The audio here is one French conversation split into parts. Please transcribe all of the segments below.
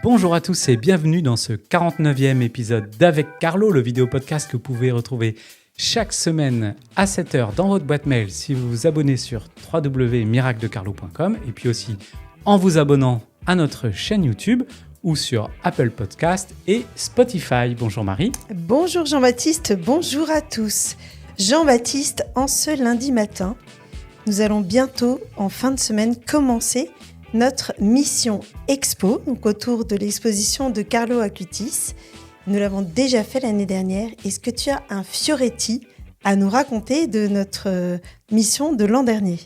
Bonjour à tous et bienvenue dans ce 49e épisode d'Avec Carlo, le vidéo podcast que vous pouvez retrouver chaque semaine à 7h dans votre boîte mail si vous vous abonnez sur www.miracledecarlo.com et puis aussi en vous abonnant à notre chaîne YouTube ou sur Apple Podcast et Spotify. Bonjour Marie. Bonjour Jean-Baptiste, bonjour à tous. Jean-Baptiste, en ce lundi matin, nous allons bientôt, en fin de semaine, commencer notre mission expo, donc autour de l'exposition de Carlo Acutis. Nous l'avons déjà fait l'année dernière. Est-ce que tu as un Fioretti à nous raconter de notre mission de l'an dernier ?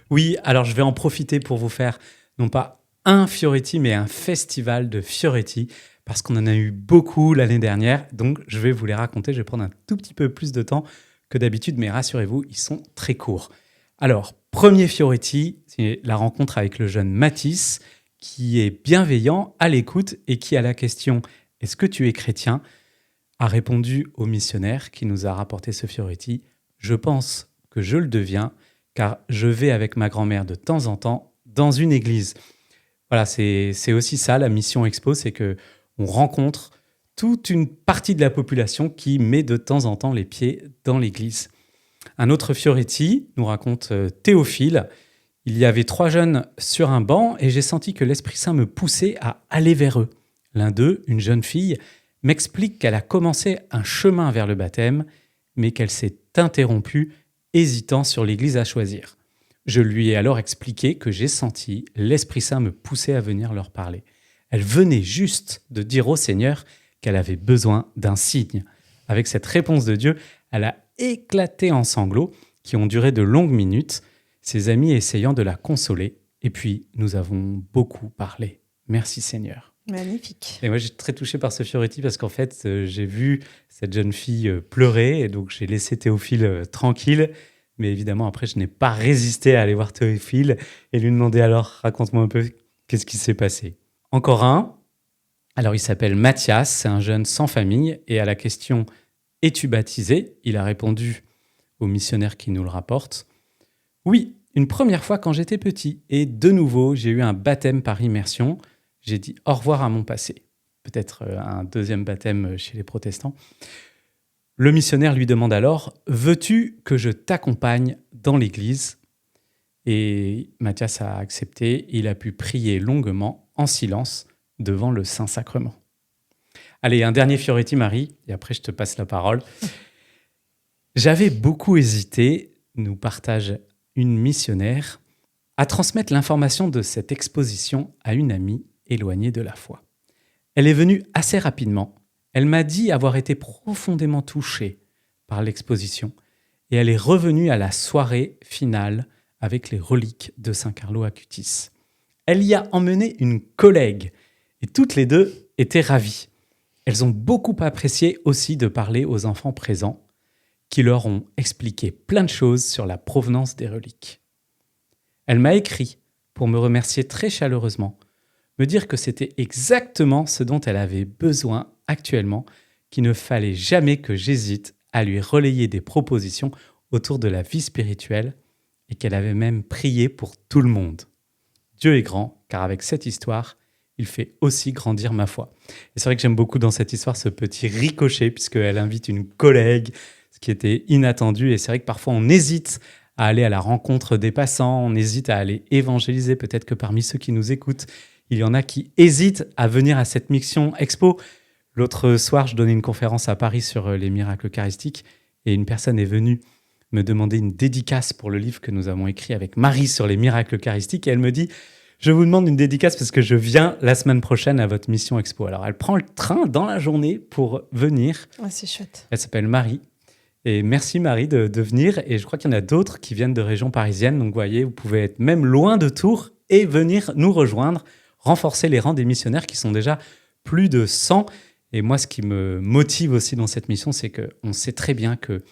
Oui, alors je vais en profiter pour vous faire, non pas un Fioretti, mais un festival de Fioretti, parce qu'on en a eu beaucoup l'année dernière, donc je vais vous les raconter. Je vais prendre un tout petit peu plus de temps que d'habitude, mais rassurez-vous, ils sont très courts. Alors, premier Fioretti, c'est la rencontre avec le jeune Mathis, qui est bienveillant, à l'écoute et qui, à la question « Est-ce que tu es chrétien ?», a répondu au missionnaire qui nous a rapporté ce Fioretti « Je pense que je le deviens, car je vais avec ma grand-mère de temps en temps dans une église. » Voilà, c'est aussi ça, la mission Expo, c'est qu'on rencontre toute une partie de la population qui met de temps en temps les pieds dans l'église. Un autre Fioretti nous raconte Théophile. Il y avait 3 jeunes sur un banc et j'ai senti que l'Esprit Saint me poussait à aller vers eux. L'un d'eux, une jeune fille, m'explique qu'elle a commencé un chemin vers le baptême, mais qu'elle s'est interrompue, hésitant sur l'église à choisir. Je lui ai alors expliqué que j'ai senti l'Esprit Saint me pousser à venir leur parler. Elle venait juste de dire au Seigneur qu'elle avait besoin d'un signe. Avec cette réponse de Dieu, elle a éclaté en sanglots qui ont duré de longues minutes, ses amis essayant de la consoler. Et puis, nous avons beaucoup parlé. Merci Seigneur. Magnifique. Et moi, j'ai été très touché par ce Fioretti parce qu'en fait, j'ai vu cette jeune fille pleurer et donc j'ai laissé Théophile tranquille. Mais évidemment, après, je n'ai pas résisté à aller voir Théophile et lui demander alors, raconte-moi un peu, qu'est-ce qui s'est passé. Encore un. Alors, il s'appelle Mathias, c'est un jeune sans famille et à la question « Es-tu baptisé ?» il a répondu au missionnaire qui nous le rapporte « Oui, une première fois quand j'étais petit et de nouveau, j'ai eu un baptême par immersion. J'ai dit au revoir à mon passé. » Peut-être un deuxième baptême chez les protestants. Le missionnaire lui demande alors « Veux-tu que je t'accompagne dans l'église ?» Et Mathias a accepté. Il a pu prier longuement, en silence, devant le Saint-Sacrement. Allez, un dernier Fioretti, Marie, et après je te passe la parole. J'avais beaucoup hésité, nous partage une missionnaire, à transmettre l'information de cette exposition à une amie éloignée de la foi. Elle est venue assez rapidement. Elle m'a dit avoir été profondément touchée par l'exposition et elle est revenue à la soirée finale avec les reliques de Saint Carlo Acutis. Elle y a emmené une collègue et toutes les deux étaient ravies. Elles ont beaucoup apprécié aussi de parler aux enfants présents qui leur ont expliqué plein de choses sur la provenance des reliques. Elle m'a écrit pour me remercier très chaleureusement, me dire que c'était exactement ce dont elle avait besoin actuellement, qu'il ne fallait jamais que j'hésite à lui relayer des propositions autour de la vie spirituelle et qu'elle avait même prié pour tout le monde. Dieu est grand, car avec cette histoire, il fait aussi grandir ma foi. Et c'est vrai que j'aime beaucoup dans cette histoire ce petit ricochet, puisqu'elle invite une collègue, ce qui était inattendu. Et c'est vrai que parfois on hésite à aller à la rencontre des passants, on hésite à aller évangéliser. Peut-être que parmi ceux qui nous écoutent, il y en a qui hésitent à venir à cette mission expo. L'autre soir, je donnais une conférence à Paris sur les miracles eucharistiques et une personne est venue me demander une dédicace pour le livre que nous avons écrit avec Marie sur les miracles eucharistiques. Et elle me dit « Je vous demande une dédicace parce que je viens la semaine prochaine à votre mission expo. » Alors, elle prend le train dans la journée pour venir. Ouais, c'est chouette. Elle s'appelle Marie. Et merci Marie de venir. Et je crois qu'il y en a d'autres qui viennent de régions parisiennes. Donc, vous voyez, vous pouvez être même loin de Tours et venir nous rejoindre, renforcer les rangs des missionnaires qui sont déjà plus de 100. Et moi, ce qui me motive aussi dans cette mission, c'est qu'on sait très bien que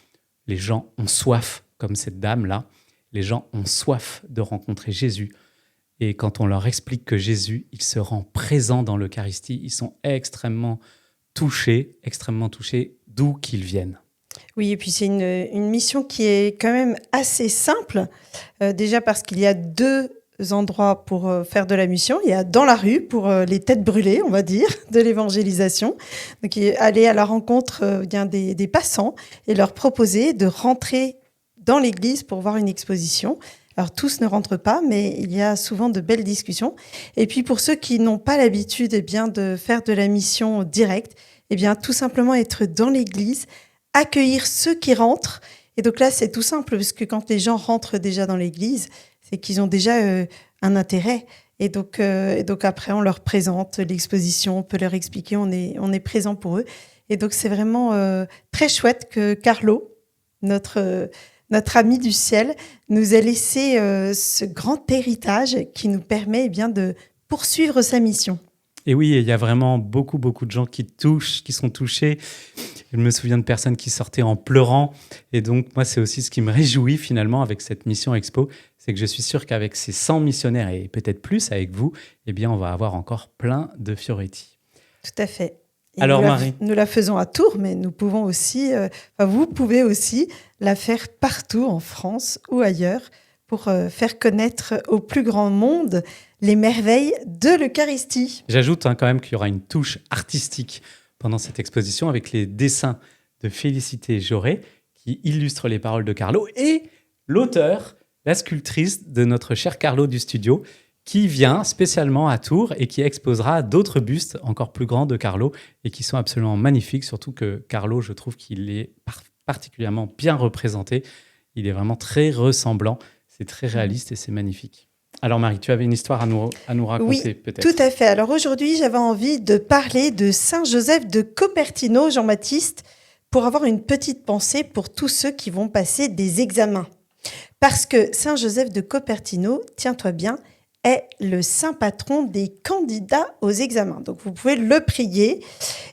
les gens ont soif, comme cette dame-là. Les gens ont soif de rencontrer Jésus. Et quand on leur explique que Jésus, il se rend présent dans l'Eucharistie, ils sont extrêmement touchés, d'où qu'ils viennent. Oui, et puis c'est une mission qui est quand même assez simple, déjà parce qu'il y a 2 endroits pour faire de la mission. Il y a dans la rue pour les têtes brûlées, on va dire, de l'évangélisation. Donc, aller à la rencontre bien des passants et leur proposer de rentrer dans l'église pour voir une exposition. Alors, tous ne rentrent pas, mais il y a souvent de belles discussions. Et puis, pour ceux qui n'ont pas l'habitude de faire de la mission directe, tout simplement être dans l'église, accueillir ceux qui rentrent. Et donc là, c'est tout simple, parce que quand les gens rentrent déjà dans l'église, c'est qu'ils ont déjà un intérêt. Et donc après, on leur présente l'exposition, on peut leur expliquer, on est présent pour eux. Et donc, c'est vraiment très chouette que Carlo, notre ami du ciel, nous ait laissé ce grand héritage qui nous permet de poursuivre sa mission. Et oui, il y a vraiment beaucoup de gens qui sont touchés. Je me souviens de personnes qui sortaient en pleurant. Et donc, moi, c'est aussi ce qui me réjouit finalement avec cette mission Expo. C'est que je suis sûr qu'avec ces 100 missionnaires et peut-être plus avec vous, on va avoir encore plein de Fioretti. Tout à fait. Et alors, Marie, nous la faisons à Tours, mais nous pouvons aussi, vous pouvez aussi la faire partout en France ou ailleurs pour faire connaître au plus grand monde les merveilles de l'Eucharistie. J'ajoute quand même qu'il y aura une touche artistique pendant cette exposition avec les dessins de Félicité Jauré qui illustrent les paroles de Carlo et l'auteur, la sculptrice de notre cher Carlo du studio qui vient spécialement à Tours et qui exposera d'autres bustes encore plus grands de Carlo et qui sont absolument magnifiques, surtout que Carlo, je trouve qu'il est particulièrement bien représenté. Il est vraiment très ressemblant, c'est très réaliste et c'est magnifique. Alors Marie, tu avais une histoire à nous raconter peut-être. Oui, tout à fait. Alors aujourd'hui, j'avais envie de parler de Saint Joseph de Cupertino, Jean-Baptiste, pour avoir une petite pensée pour tous ceux qui vont passer des examens. Parce que Saint Joseph de Cupertino, tiens-toi bien, est le saint patron des candidats aux examens. Donc vous pouvez le prier.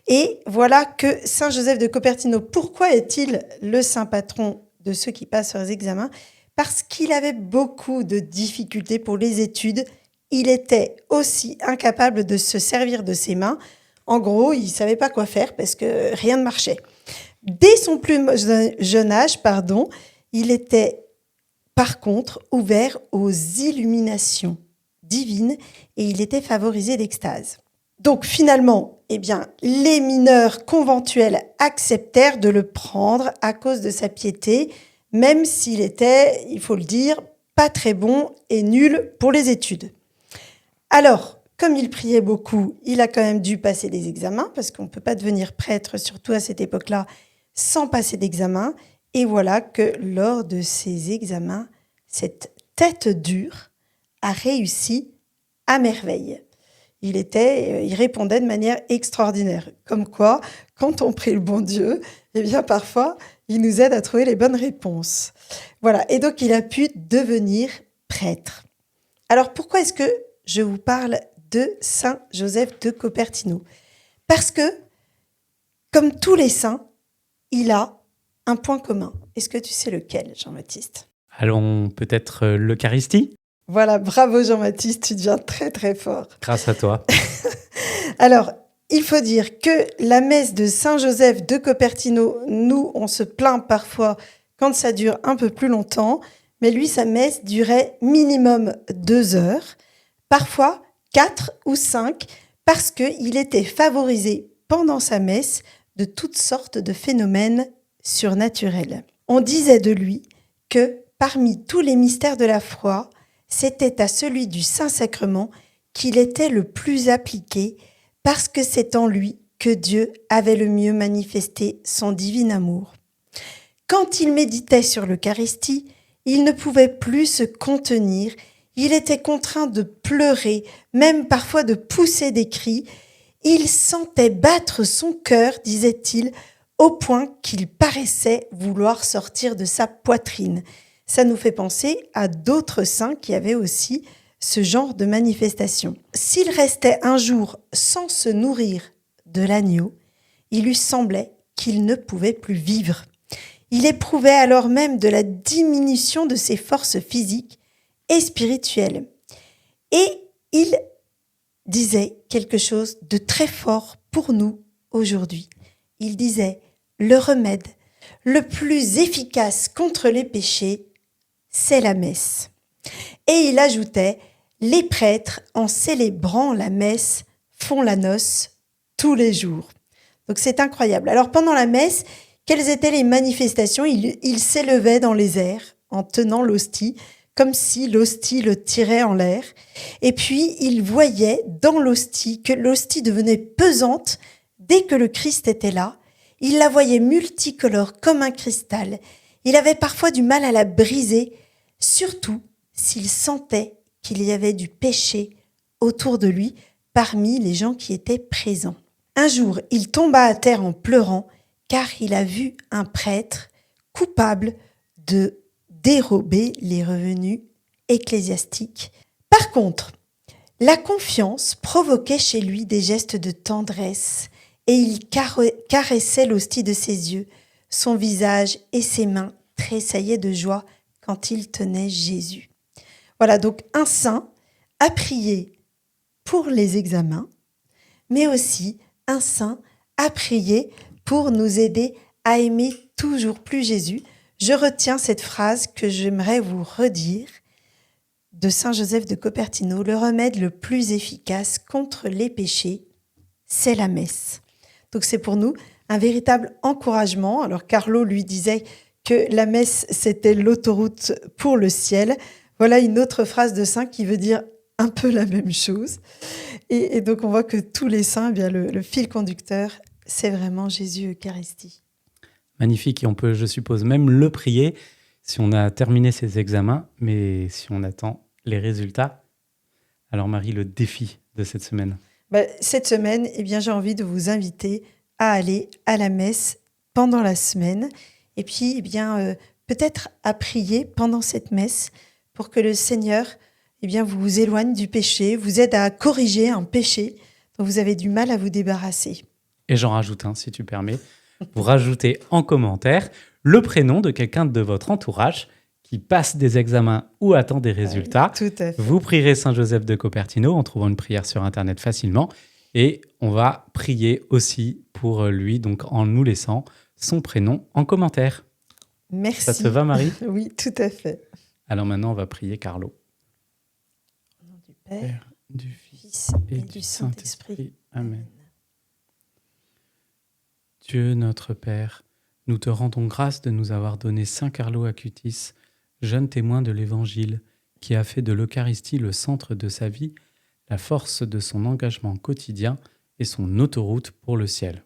Et voilà que Saint Joseph de Cupertino, pourquoi est-il le saint patron de ceux qui passent leurs examens ? Parce qu'il avait beaucoup de difficultés pour les études. Il était aussi incapable de se servir de ses mains. En gros, il ne savait pas quoi faire parce que rien ne marchait. Dès son plus jeune âge, il était par contre ouvert aux illuminations divines et il était favorisé d'extase. Donc finalement, les mineurs conventuels acceptèrent de le prendre à cause de sa piété, même s'il était, il faut le dire, pas très bon et nul pour les études. Alors, comme il priait beaucoup, il a quand même dû passer des examens, parce qu'on ne peut pas devenir prêtre, surtout à cette époque-là, sans passer d'examen. Et voilà que lors de ces examens, cette tête dure a réussi à merveille. Il répondait de manière extraordinaire. Comme quoi, quand on prie le bon Dieu, parfois, il nous aide à trouver les bonnes réponses. Voilà, et donc il a pu devenir prêtre. Alors pourquoi est-ce que je vous parle de Saint Joseph de Cupertino ? Parce que, comme tous les saints, il a un point commun. Est-ce que tu sais lequel, Jean-Baptiste ? Allons peut-être l'Eucharistie ? Voilà, bravo Jean-Baptiste, tu deviens très très fort. Grâce à toi. Alors, il faut dire que la messe de Saint Joseph de Cupertino, nous, on se plaint parfois quand ça dure un peu plus longtemps, mais lui, sa messe durait minimum 2 heures, parfois 4 ou 5, parce qu'il était favorisé pendant sa messe de toutes sortes de phénomènes surnaturels. On disait de lui que parmi tous les mystères de la foi, c'était à celui du Saint-Sacrement qu'il était le plus appliqué parce que c'est en lui que Dieu avait le mieux manifesté son divin amour. Quand il méditait sur l'Eucharistie, il ne pouvait plus se contenir, il était contraint de pleurer, même parfois de pousser des cris. Il sentait battre son cœur, disait-il, au point qu'il paraissait vouloir sortir de sa poitrine. Ça nous fait penser à d'autres saints qui avaient aussi ce genre de manifestation. S'il restait un jour sans se nourrir de l'agneau, il lui semblait qu'il ne pouvait plus vivre. Il éprouvait alors même de la diminution de ses forces physiques et spirituelles. Et il disait quelque chose de très fort pour nous aujourd'hui. Il disait « Le remède le plus efficace contre les péchés, c'est la messe. » Et il ajoutait Les prêtres, en célébrant la messe, font la noce tous les jours. Donc c'est incroyable. Alors pendant la messe, quelles étaient les manifestations ? Il s'élevait dans les airs en tenant l'hostie, comme si l'hostie le tirait en l'air. Et puis il voyait dans l'hostie que l'hostie devenait pesante dès que le Christ était là. Il la voyait multicolore comme un cristal. Il avait parfois du mal à la briser, surtout s'il sentait qu'il y avait du péché autour de lui parmi les gens qui étaient présents. Un jour, il tomba à terre en pleurant car il a vu un prêtre coupable de dérober les revenus ecclésiastiques. Par contre, la confiance provoquait chez lui des gestes de tendresse et il caressait l'hostie de ses yeux. Son visage et ses mains tressaillaient de joie quand il tenait Jésus. Voilà, donc un saint a prié pour les examens, mais aussi un saint a prié pour nous aider à aimer toujours plus Jésus. Je retiens cette phrase que j'aimerais vous redire de Saint Joseph de Copertino. Le remède le plus efficace contre les péchés, c'est la messe. Donc c'est pour nous un véritable encouragement. Alors Carlo lui disait que la messe, c'était l'autoroute pour le ciel. Voilà une autre phrase de saint qui veut dire un peu la même chose. Et donc on voit que tous les saints, eh bien le fil conducteur, c'est vraiment Jésus Eucharistie. Magnifique, et on peut, je suppose, même le prier si on a terminé ses examens, mais si on attend les résultats. Alors Marie, le défi de cette semaine. Cette semaine, eh bien, j'ai envie de vous inviter à aller à la messe pendant la semaine et puis eh bien, peut-être à prier pendant cette messe pour que le Seigneur eh bien, vous éloigne du péché, vous aide à corriger un péché dont vous avez du mal à vous débarrasser. Et j'en rajoute un, si tu permets. Vous rajoutez en commentaire le prénom de quelqu'un de votre entourage qui passe des examens ou attend des résultats. Tout à fait. Vous prierez Saint Joseph de Copertino en trouvant une prière sur Internet facilement. Et on va prier aussi pour lui, donc en nous laissant son prénom en commentaire. Merci. Ça te va, Marie ? Oui, tout à fait. Alors maintenant, on va prier Carlo. Au nom du Père, du Fils et du Saint-Esprit. Amen. Dieu notre Père, nous te rendons grâce de nous avoir donné Saint Carlo Acutis, jeune témoin de l'Évangile, qui a fait de l'Eucharistie le centre de sa vie, la force de son engagement quotidien et son autoroute pour le ciel.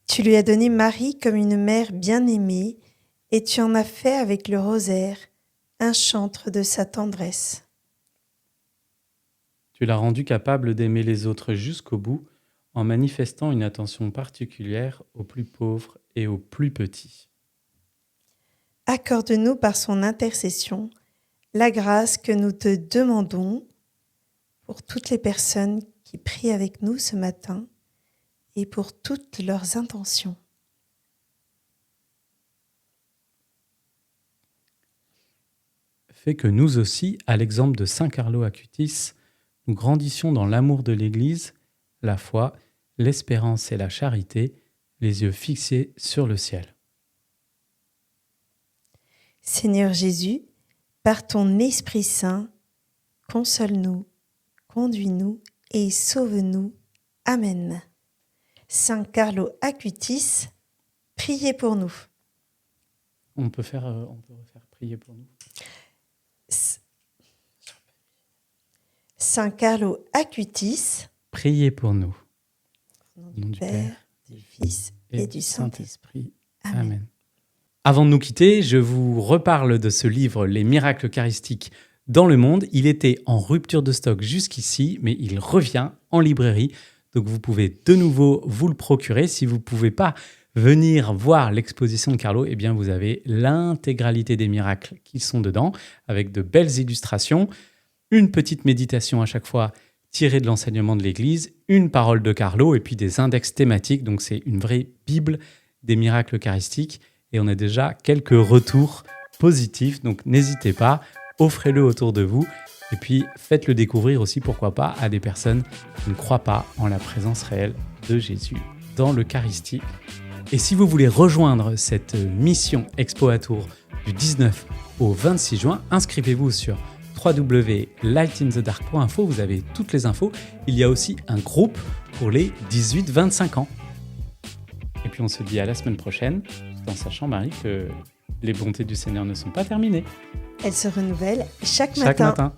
Tu lui as donné Marie comme une mère bien-aimée et tu en as fait avec le rosaire un chantre de sa tendresse. Tu l'as rendu capable d'aimer les autres jusqu'au bout, en manifestant une attention particulière aux plus pauvres et aux plus petits. Accorde-nous par son intercession la grâce que nous te demandons pour toutes les personnes qui prient avec nous ce matin et pour toutes leurs intentions. Fais que nous aussi, à l'exemple de Saint Carlo Acutis, nous grandissions dans l'amour de l'Église, la foi, l'espérance et la charité, les yeux fixés sur le ciel. Seigneur Jésus, par ton Esprit Saint, console-nous, conduis-nous et sauve-nous. Amen. Saint Carlo Acutis, priez pour nous. On peut refaire prier pour nous. Saint Carlo Acutis, priez pour nous. Au nom du Père, du Fils et du Saint-Esprit. Amen. Avant de nous quitter, je vous reparle de ce livre, Les miracles eucharistiques dans le monde. Il était en rupture de stock jusqu'ici, mais il revient en librairie. Donc vous pouvez de nouveau vous le procurer. Si vous ne pouvez pas venir voir l'exposition de Carlo, eh bien vous avez l'intégralité des miracles qui sont dedans, avec de belles illustrations, une petite méditation à chaque fois tirée de l'enseignement de l'Église, une parole de Carlo et puis des index thématiques. Donc c'est une vraie Bible des miracles eucharistiques. Et on a déjà quelques retours positifs. Donc n'hésitez pas, offrez-le autour de vous. Et puis faites-le découvrir aussi, pourquoi pas, à des personnes qui ne croient pas en la présence réelle de Jésus dans l'Eucharistie. Et si vous voulez rejoindre cette mission Expo à Tours du 19 au 26 juin, inscrivez-vous sur www.lightinthedark.info, vous avez toutes les infos. Il y a aussi un groupe pour les 18-25 ans. Et puis on se dit à la semaine prochaine, tout en sachant, Marie, que les bontés du Seigneur ne sont pas terminées. Elles se renouvellent chaque Chaque matin.